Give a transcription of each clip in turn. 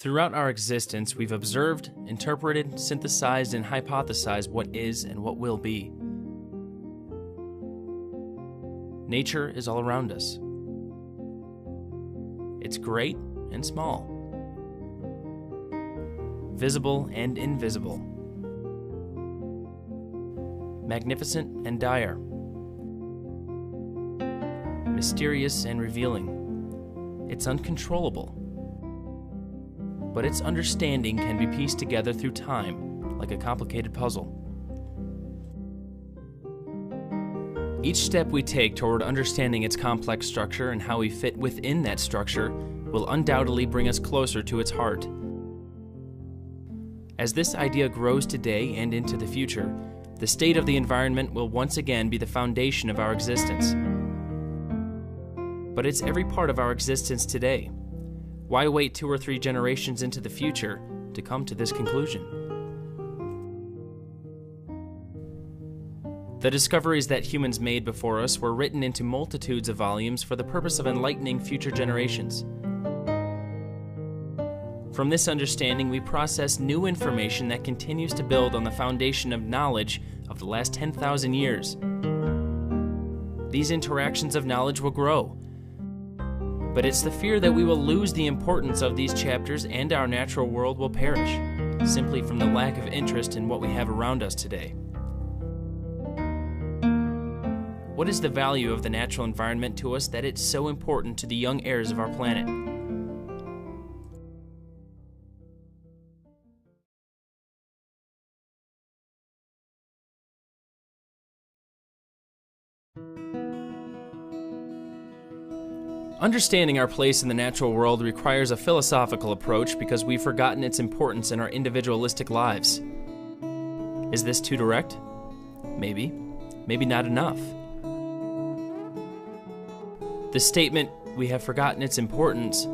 Throughout our existence, we've observed, interpreted, synthesized, and hypothesized what is and what will be. Nature is all around us. It's great and small, visible and invisible, magnificent and dire, mysterious and revealing. It's uncontrollable, but its understanding can be pieced together through time like a complicated puzzle. Each step we take toward understanding its complex structure and how we fit within that structure will undoubtedly bring us closer to its heart. As this idea grows today and into the future, the state of the environment will once again be the foundation of our existence. But it's every part of our existence today. Why wait 2 or 3 generations into the future to come to this conclusion? The discoveries that humans made before us were written into multitudes of volumes for the purpose of enlightening future generations. From this understanding, we process new information that continues to build on the foundation of knowledge of the last 10,000 years. These interactions of knowledge will grow, but it's the fear that we will lose the importance of these chapters and our natural world will perish, simply from the lack of interest in what we have around us today. What is the value of the natural environment to us that it's so important to the young heirs of our planet? Understanding our place in the natural world requires a philosophical approach because we've forgotten its importance in our individualistic lives. Is this too direct? Maybe. Maybe not enough. The statement, "we have forgotten its importance,"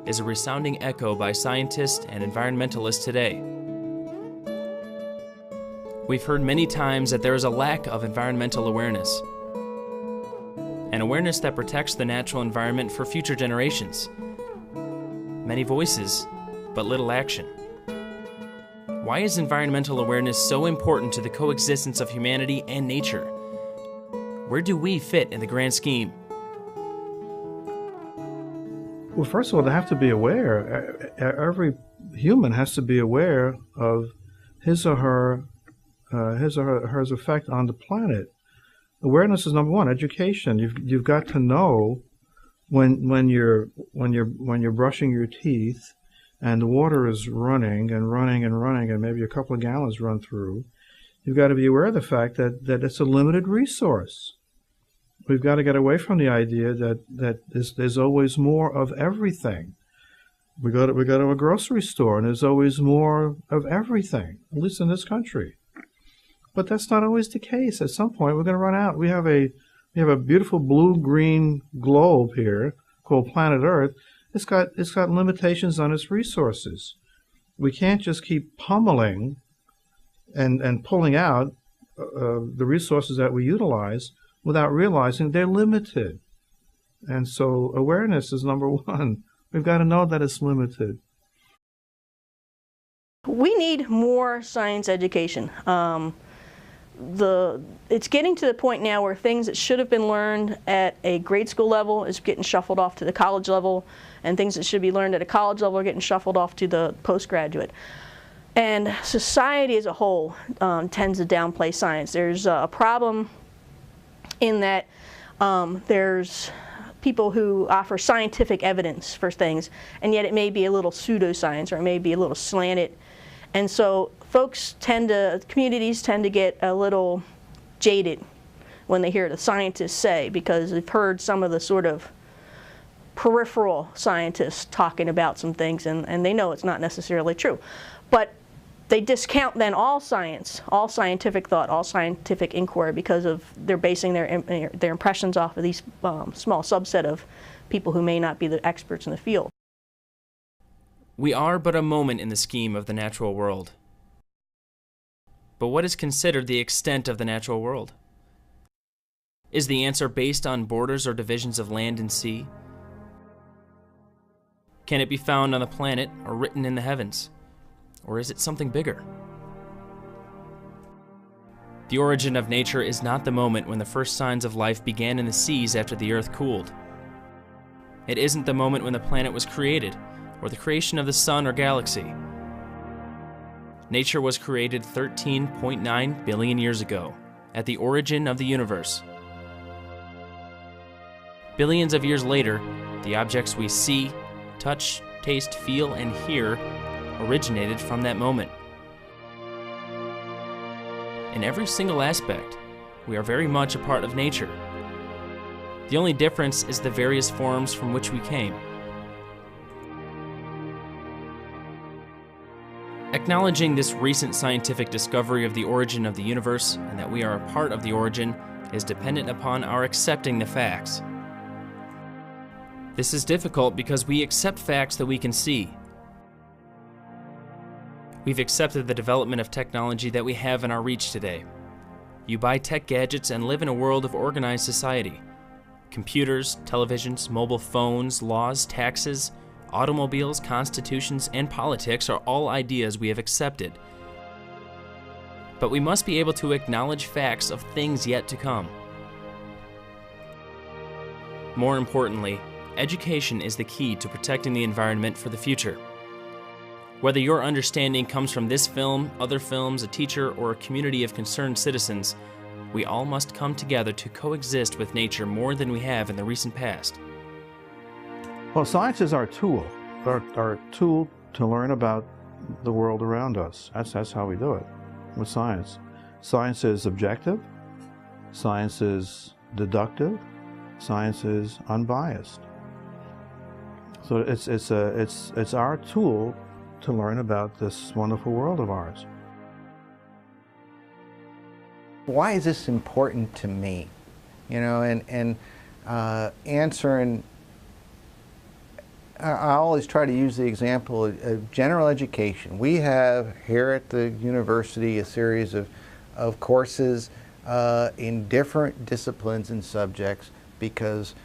is a resounding echo by scientists and environmentalists today. We've heard many times that there is a lack of environmental awareness, an awareness that protects the natural environment for future generations. Many voices, but little action. Why is environmental awareness so important to the coexistence of humanity and nature? Where do we fit in the grand scheme? Well, first of all, they have to be aware. Every human has to be aware of his or her effect on the planet. Awareness is number one. Education. You've got to know when you're brushing your teeth, and the water is running and running and running, and maybe a couple of gallons run through. You've got to be aware of the fact that it's a limited resource. We've got to get away from the idea that there's always more of everything. We go to a grocery store and there's always more of everything, at least in this country. But that's not always the case. At some point, we're going to run out. We have a beautiful blue-green globe here called planet Earth. It's got limitations on its resources. We can't just keep pummeling and pulling out the resources that we utilize without realizing they're limited. And so awareness is number one. We've got to know that it's limited. We need more science education. It's getting to the point now where things that should have been learned at a grade school level is getting shuffled off to the college level, and things that should be learned at a college level are getting shuffled off to the postgraduate. And society as a whole tends to downplay science. There's a problem in that there's people who offer scientific evidence for things, and yet it may be a little pseudoscience, or it may be a little slanted. And so communities tend to get a little jaded when they hear the scientists say, because they've heard some of the sort of peripheral scientists talking about some things, and they know it's not necessarily true. But they discount then all science, all scientific thought, all scientific inquiry, because they're basing their impressions off of these small subset of people who may not be the experts in the field. We are but a moment in the scheme of the natural world. But what is considered the extent of the natural world? Is the answer based on borders or divisions of land and sea? Can it be found on the planet or written in the heavens? Or is it something bigger? The origin of nature is not the moment when the first signs of life began in the seas after the earth cooled. It isn't the moment when the planet was created, or the creation of the sun or galaxy. Nature was created 13.9 billion years ago, at the origin of the universe. Billions of years later, the objects we see, touch, taste, feel, and hear originated from that moment. In every single aspect, we are very much a part of nature. The only difference is the various forms from which we came. Acknowledging this recent scientific discovery of the origin of the universe and that we are a part of the origin is dependent upon our accepting the facts. This is difficult because we accept facts that we can see. We've accepted the development of technology that we have in our reach today. You buy tech gadgets and live in a world of organized society. Computers, televisions, mobile phones, laws, taxes, automobiles, constitutions, and politics are all ideas we have accepted. But we must be able to acknowledge facts of things yet to come. More importantly, education is the key to protecting the environment for the future. Whether your understanding comes from this film, other films, a teacher, or a community of concerned citizens, we all must come together to coexist with nature more than we have in the recent past. Well, science is our tool, our tool to learn about the world around us. That's how we do it with science. Science is objective, science is deductive, science is unbiased. So it's our tool to learn about this wonderful world of ours. Why is this important to me? You know, and answering, I always try to use the example of general education. We have here at the university a series of courses in different disciplines and subjects because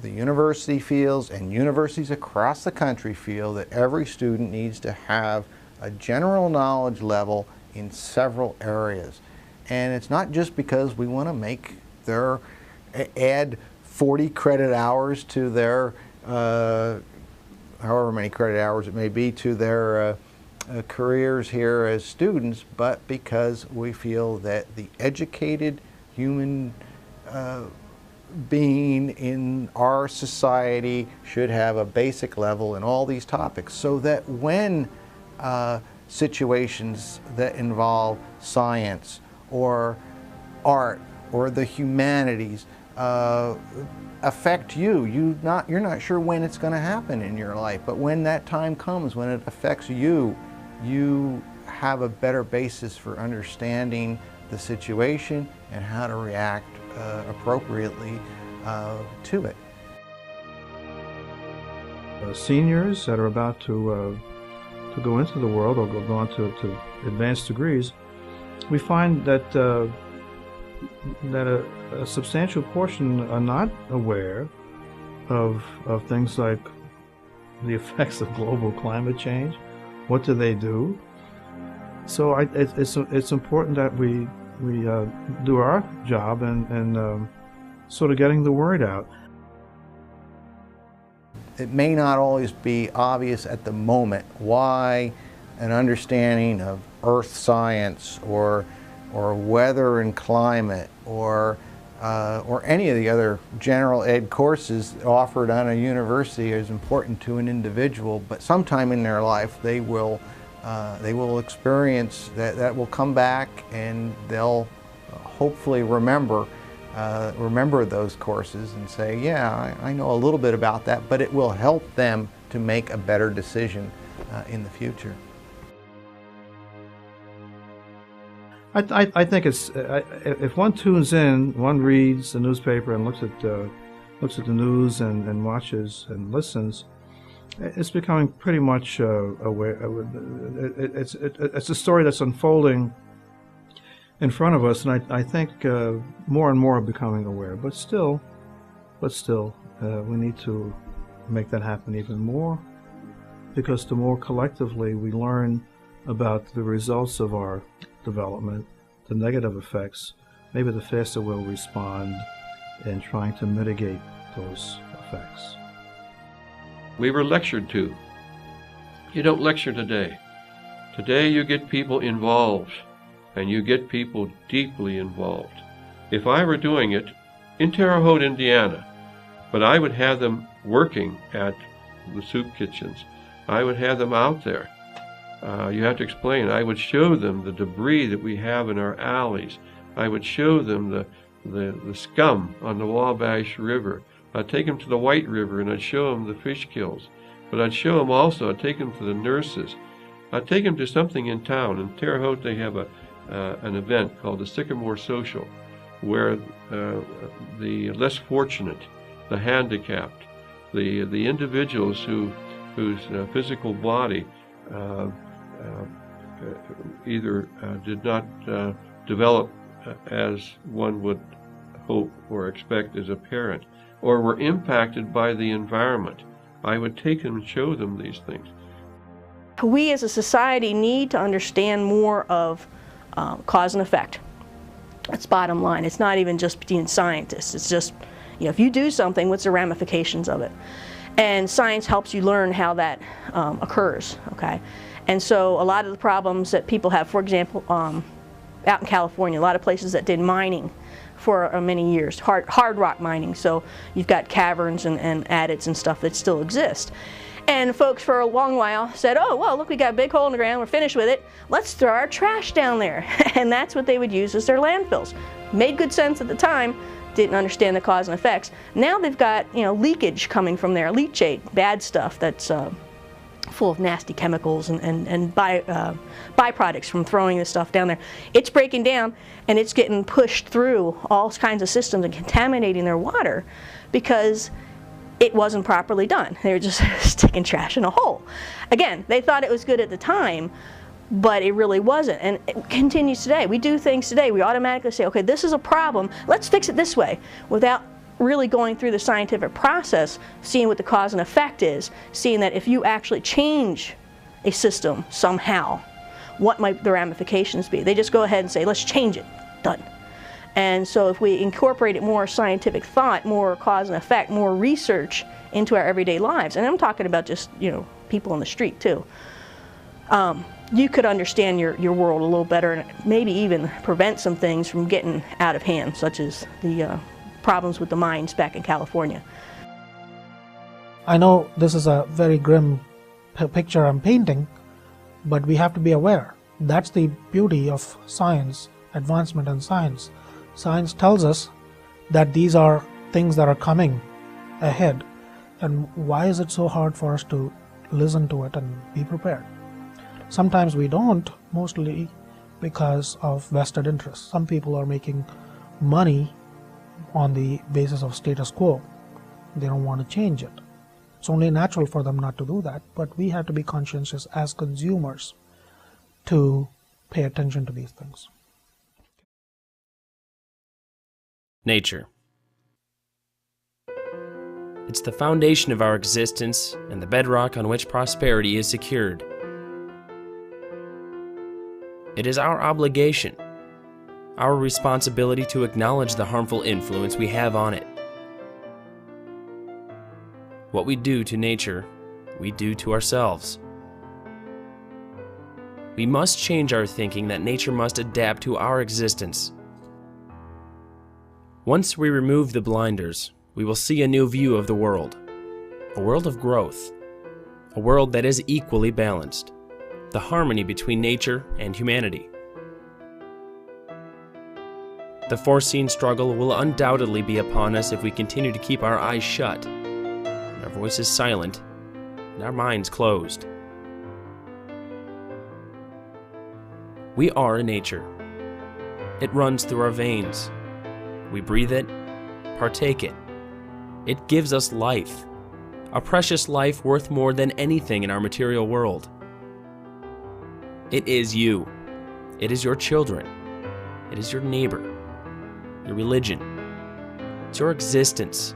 the university feels, and universities across the country feel, that every student needs to have a general knowledge level in several areas. And it's not just because we want to make their, add 40 credit hours to their, however many credit hours it may be, to their careers here as students, but because we feel that the educated human being in our society should have a basic level in all these topics, so that when situations that involve science or art or the humanities affect you, you're not sure when it's going to happen in your life, but when that time comes, when it affects you, you have a better basis for understanding the situation and how to react appropriately to it. Seniors that are about to go into the world or go on to advanced degrees, we find that a substantial portion are not aware of things like the effects of global climate change. What do they do? So it's important that we do our job and sort of getting the word out. It may not always be obvious at the moment why an understanding of earth science or weather and climate or any of the other general ed courses offered on a university is important to an individual, but sometime in their life they will experience that will come back, and they'll hopefully remember those courses and say, yeah, I know a little bit about that, but it will help them to make a better decision in the future. I think it's if one tunes in, one reads the newspaper and looks at the news and watches and listens, it's becoming pretty much aware. It's a story that's unfolding in front of us, and I think more and more are becoming aware. But still, we need to make that happen even more because the more collectively we learn about the results of our development, the negative effects, maybe the faster we'll respond in trying to mitigate those effects. We were lectured to. You don't lecture today. Today you get people involved, and you get people deeply involved. If I were doing it in Terre Haute, Indiana, but I would have them working at the soup kitchens. I would have them out there. You have to explain. I would show them the debris that we have in our alleys. I would show them the scum on the Wabash River. I'd take them to the White River and I'd show them the fish kills. But I'd show them also, I'd take them to the nurses. I'd take them to something in town. In Terre Haute they have an event called the Sycamore Social, where the less fortunate, the handicapped, the individuals whose physical body either did not develop as one would hope or expect as a parent, or were impacted by the environment. I would take them and show them these things. We as a society need to understand more of cause and effect. That's bottom line. It's not even just being scientists. It's just, if you do something, what's the ramifications of it? And science helps you learn how that occurs, okay? And so a lot of the problems that people have, for example, out in California, a lot of places that did mining for many years, hard rock mining. So you've got caverns and adits and stuff that still exist. And folks for a long while said, oh, well, look, we got a big hole in the ground, we're finished with it, let's throw our trash down there. And that's what they would use as their landfills. Made good sense at the time, didn't understand the cause and effects. Now they've got, leakage coming from there, leachate, bad stuff that's full of nasty chemicals and byproducts from throwing this stuff down there. It's breaking down and it's getting pushed through all kinds of systems and contaminating their water because it wasn't properly done. They were just sticking trash in a hole. Again, they thought it was good at the time, but it really wasn't. And it continues today. We do things today. We automatically say, okay, this is a problem. Let's fix it this way, without really going through the scientific process, seeing what the cause and effect is, seeing that if you actually change a system somehow, what might the ramifications be? They just go ahead and say, let's change it. Done. And so if we incorporated more scientific thought, more cause and effect, more research into our everyday lives, and I'm talking about just, people on the street too, you could understand your world a little better and maybe even prevent some things from getting out of hand, such as the problems with the mines back in California. I know this is a very grim picture I'm painting, but we have to be aware. That's the beauty of science, advancement in science. Science tells us that these are things that are coming ahead, and why is it so hard for us to listen to it and be prepared? Sometimes we don't, mostly because of vested interests. Some people are making money on the basis of status quo. They don't want to change it. It's only natural for them not to do that, but we have to be conscientious as consumers to pay attention to these things. Nature. It's the foundation of our existence and the bedrock on which prosperity is secured. It is our obligation, our responsibility to acknowledge the harmful influence we have on it. What we do to nature, we do to ourselves. We must change our thinking that nature must adapt to our existence. Once we remove the blinders, we will see a new view of the world, a world of growth, a world that is equally balanced, the harmony between nature and humanity. The foreseen struggle will undoubtedly be upon us if we continue to keep our eyes shut, and our voices silent, and our minds closed. We are nature. It runs through our veins. We breathe it, partake it. It gives us life, a precious life worth more than anything in our material world. It is you. It is your children. It is your neighbor, your religion. It's your existence.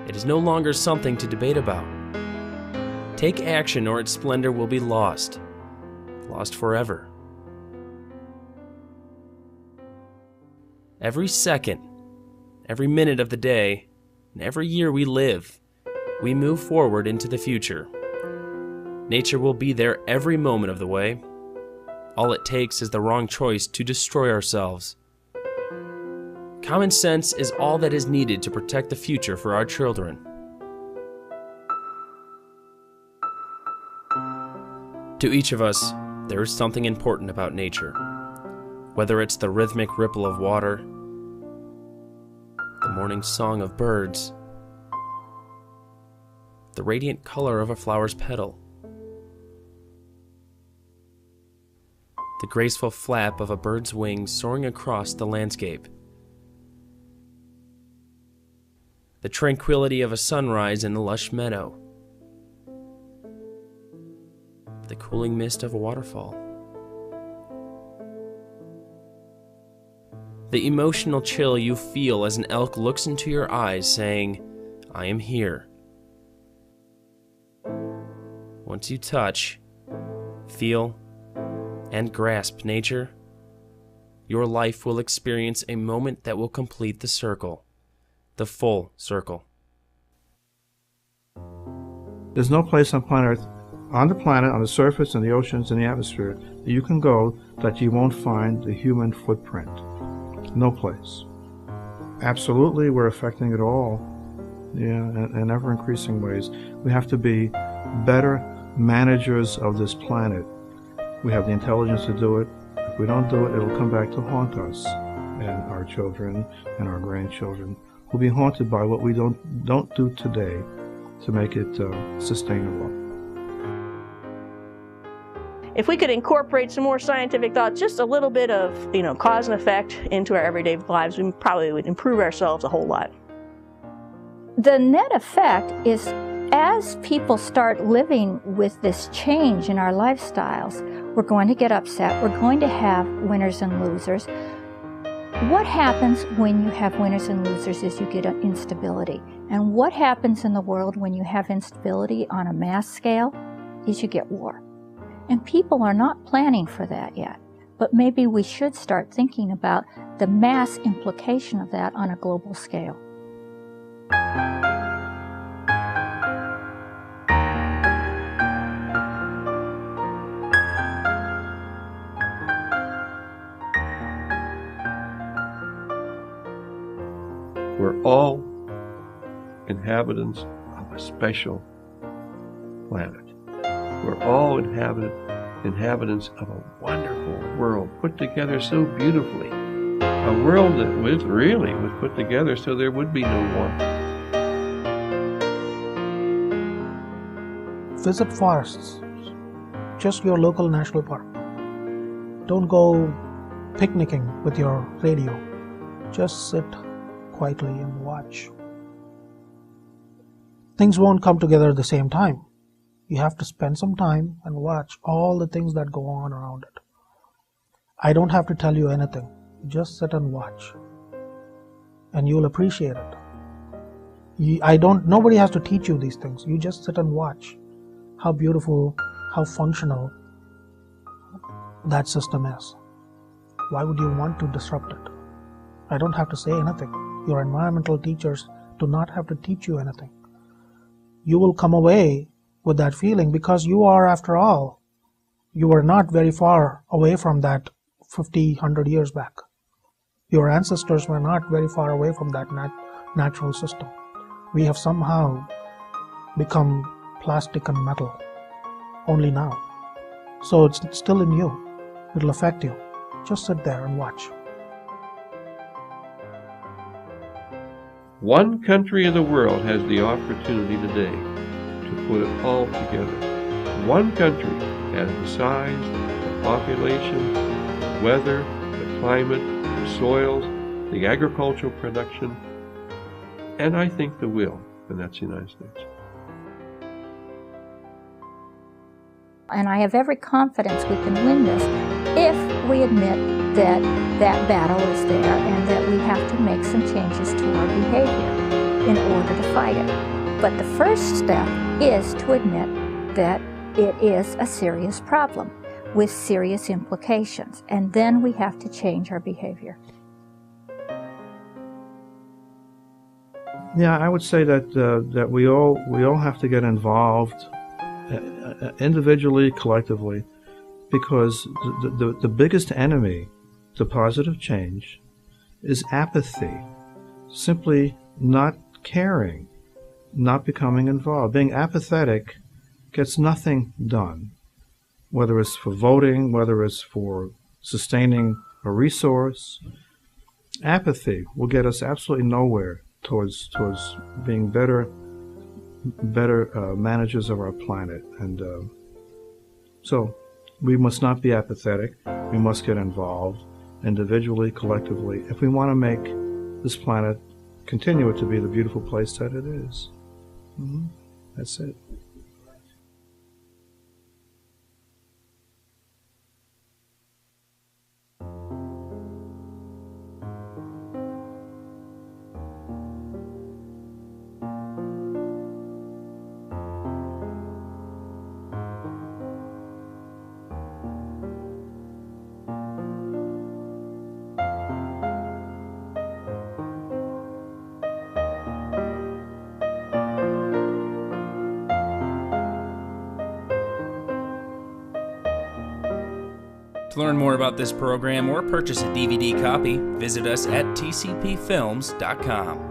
It is no longer something to debate about. Take action or its splendor will be lost. Lost forever. Every second, every minute of the day, and every year we live, we move forward into the future. Nature will be there every moment of the way. All it takes is the wrong choice to destroy ourselves. Common sense is all that is needed to protect the future for our children. To each of us, there is something important about nature. Whether it's the rhythmic ripple of water, the morning song of birds, the radiant color of a flower's petal, the graceful flap of a bird's wings soaring across the landscape, the tranquility of a sunrise in a lush meadow, the cooling mist of a waterfall, the emotional chill you feel as an elk looks into your eyes saying, "I am here." Once you touch, feel, and grasp nature, your life will experience a moment that will complete the circle, the full circle. There's no place on the planet, on the surface, in the oceans, in the atmosphere, that you can go that you won't find the human footprint. No place. Absolutely, we're affecting it all, in ever-increasing ways. We have to be better managers of this planet. We have the intelligence to do it. If we don't do it, it'll come back to haunt us and our children and our grandchildren will be haunted by what we don't do today to make it sustainable. If we could incorporate some more scientific thought, just a little bit of, cause and effect into our everyday lives, we probably would improve ourselves a whole lot. The net effect is, as people start living with this change in our lifestyles, we're going to get upset. We're going to have winners and losers. What happens when you have winners and losers is you get instability. And what happens in the world when you have instability on a mass scale is you get war. And people are not planning for that yet. But maybe we should start thinking about the mass implication of that on a global scale. We're all inhabitants of a special planet. We're all inhabitants of a wonderful world put together so beautifully. A world that was put together so there would be no war. Visit forests, just your local national park. Don't go picnicking with your radio. Just sit quietly and watch. Things won't come together at the same time. You have to spend some time and watch all the things that go on around it. I don't have to tell you anything. Just sit and watch. And you'll appreciate it. Nobody has to teach you these things. You just sit and watch how beautiful, how functional that system is. Why would you want to disrupt it? I don't have to say anything. Your environmental teachers do not have to teach you anything. You will come away with that feeling because you are, after all, you were not very far away from that 50, 100 years back. Your ancestors were not very far away from that natural system. We have somehow become plastic and metal only now. So it's still in you. It'll affect you. Just sit there and watch. One country in the world has the opportunity today to put it all together. One country has the size, the population, the weather, the climate, the soils, the agricultural production, and I think the will, and that's the United States. And I have every confidence we can win this if we admit that that battle is there and that we have to make some changes to our behavior in order to fight it. But the first step is to admit that it is a serious problem with serious implications, and then we have to change our behavior. Yeah, I would say that that we all have to get involved, individually, collectively, because the biggest enemy to positive change is apathy, simply not caring, not becoming involved. Being apathetic gets nothing done, whether it's for voting, whether it's for sustaining a resource. Apathy will get us absolutely nowhere towards being better managers of our planet. And so we must not be apathetic. We must get involved individually, collectively, if we want to make this planet continue it to be the beautiful place that it is. That's it. To learn more about this program or purchase a DVD copy, visit us at tcpfilms.com.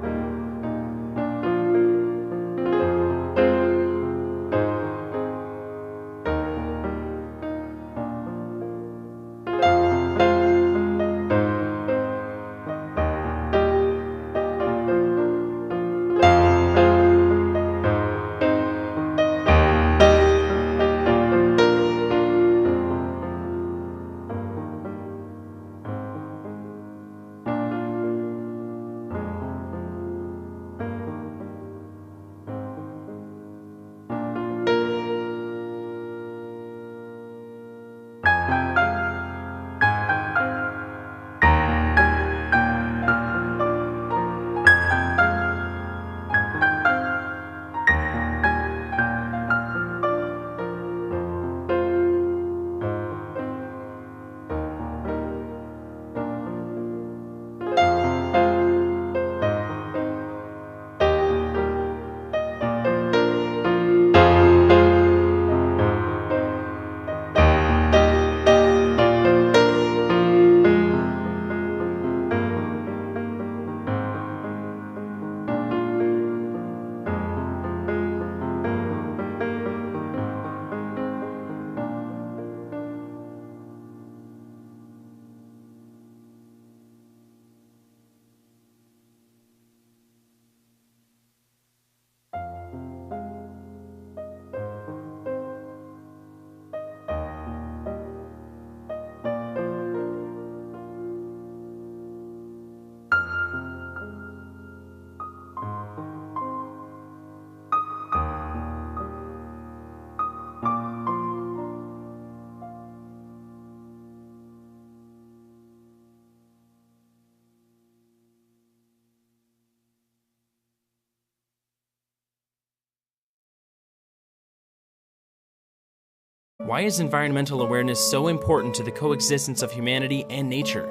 Why is environmental awareness so important to the coexistence of humanity and nature?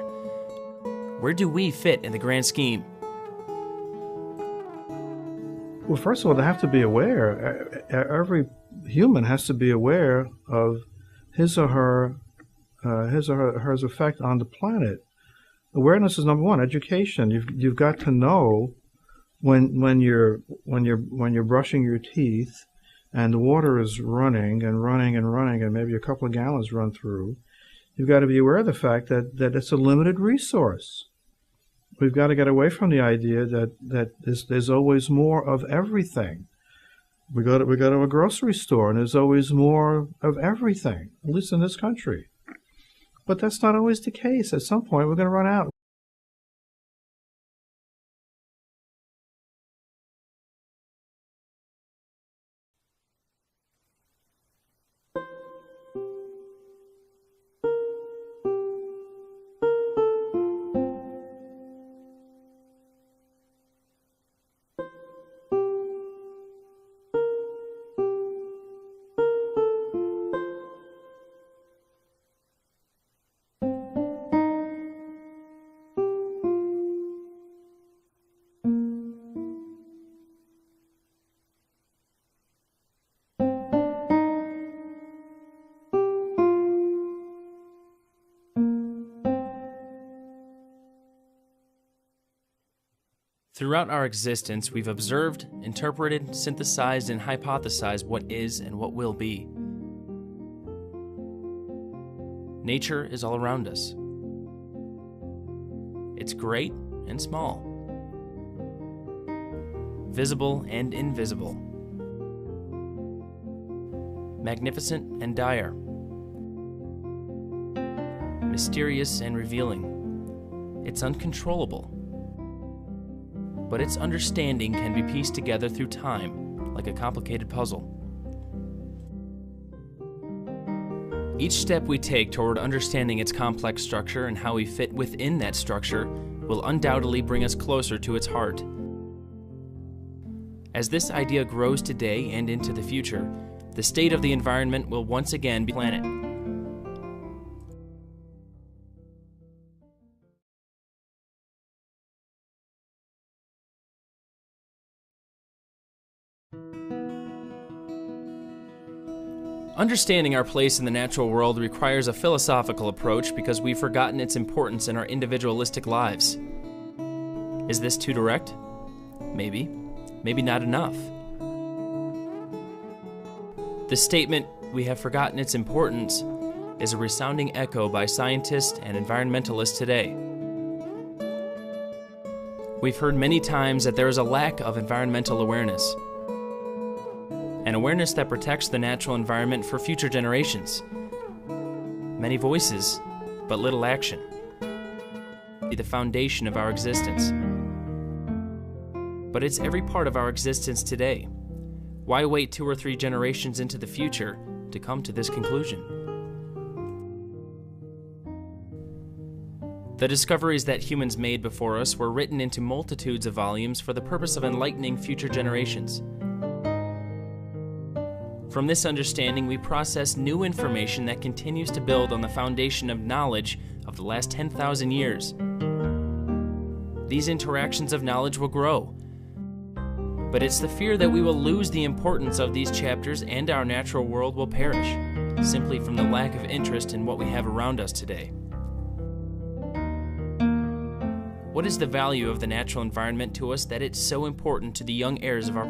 Where do we fit in the grand scheme? Well, first of all, they have to be aware. Every human has to be aware of his or her effect on the planet. Awareness is number one. Education. You've got to know when you're brushing your teeth, and the water is running and running and running, and maybe a couple of gallons run through. You've got to be aware of the fact that it's a limited resource. We've got to get away from the idea that there's always more of everything. We go to a grocery store and there's always more of everything, at least in this country. But that's not always the case. At some point, we're going to run out. Throughout our existence, we've observed, interpreted, synthesized, and hypothesized what is and what will be. Nature is all around us. It's great and small, visible and invisible, magnificent and dire, mysterious and revealing. It's uncontrollable, but its understanding can be pieced together through time like a complicated puzzle. Each step we take toward understanding its complex structure and how we fit within that structure will undoubtedly bring us closer to its heart. As this idea grows today and into the future, the state of the environment will once again be planet. Understanding our place in the natural world requires a philosophical approach because we've forgotten its importance in our individualistic lives. Is this too direct? Maybe. Maybe not enough. The statement, "we have forgotten its importance," is a resounding echo by scientists and environmentalists today. We've heard many times that there is a lack of environmental awareness. An awareness that protects the natural environment for future generations. Many voices, but little action. Be the foundation of our existence. But it's every part of our existence today. Why wait 2 or 3 generations into the future to come to this conclusion? The discoveries that humans made before us were written into multitudes of volumes for the purpose of enlightening future generations. From this understanding, we process new information that continues to build on the foundation of knowledge of the last 10,000 years. These interactions of knowledge will grow, but it's the fear that we will lose the importance of these chapters and our natural world will perish, simply from the lack of interest in what we have around us today. What is the value of the natural environment to us that it's so important to the young heirs of our